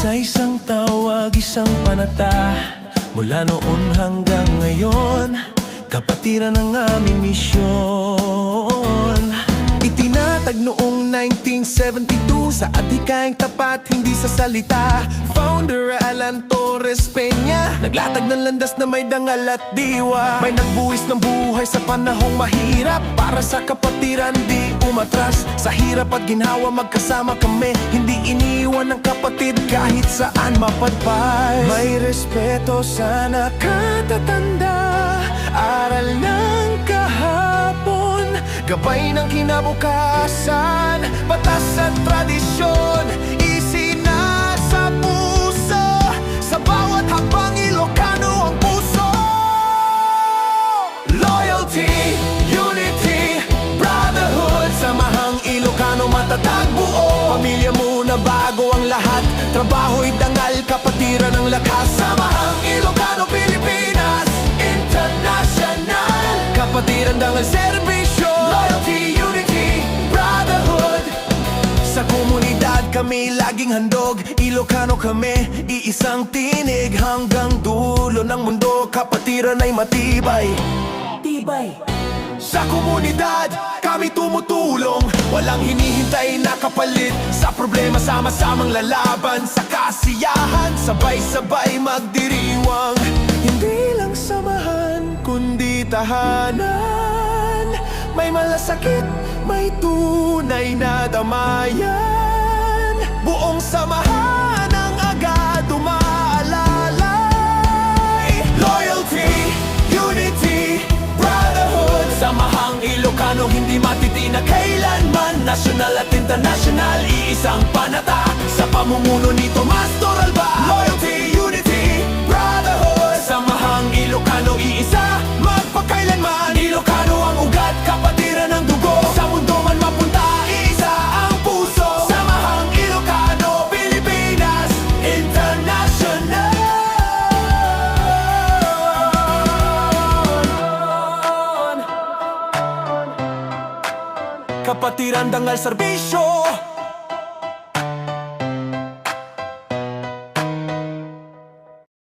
Sa isang tawag, isang panata, mula noon hanggang ngayon, kapatiran ang aming misyon. Itinatag noong 1972 sa adhikaing tapat, hindi sa salita. Founder Alan Torres Peña, naglatag ng landas na may dangal at diwa. May nagbuwis ng buhay sa panahong mahirap, para sa kapatiran di umatras. Sa hirap at ginhawa magkasama kami, hindi iniwan ng kapatid kahit saan mapadpay. May respeto sa nakatatanda, aral ng kahapon, gabay ng kinabukasan, batas at tradisyon, isinasa puso, sa bawat hakbang Ilocano ang puso. Loyalty, unity, brotherhood, samahang Ilocano matatag buo. Pamilya muna bago ang lahat, trabaho'y dangal, kapatiran ang lakas. Samahang Ilocano, Pilipinas, international, kapatiran dangal serbisyo. Loyalty, unity, brotherhood, sa komunidad kami laging handog. Ilocano kami, iisang tinig, hanggang dulo ng mundo, kapatiran ay matibay. Tibay. Sa komunidad kami tumutulong, walang hinihintay na kapalit. Sa problema sama-samang lalaban, sa kasiyahan sabay-sabay magdiriwang. Hindi lang samahan kundi tahanan, may malasakit, may tunay na damayan. Buong samahan ang agad umaalalay. Loyalty, unity, brotherhood, samahang Ilocano hindi matitinag kailanman. National at international, iisang panata, sa pamumuno ni Tomas Toralba. Loyalty, unity, brotherhood, samahang Ilocano, iisa, magpakailanman. Ilocano ang ugat, kapatiran ng dugo, sa mundo man mapunta, iisa ang puso. Samahang Ilocano, Pilipinas, international. Kapatiran dangal serbisyo,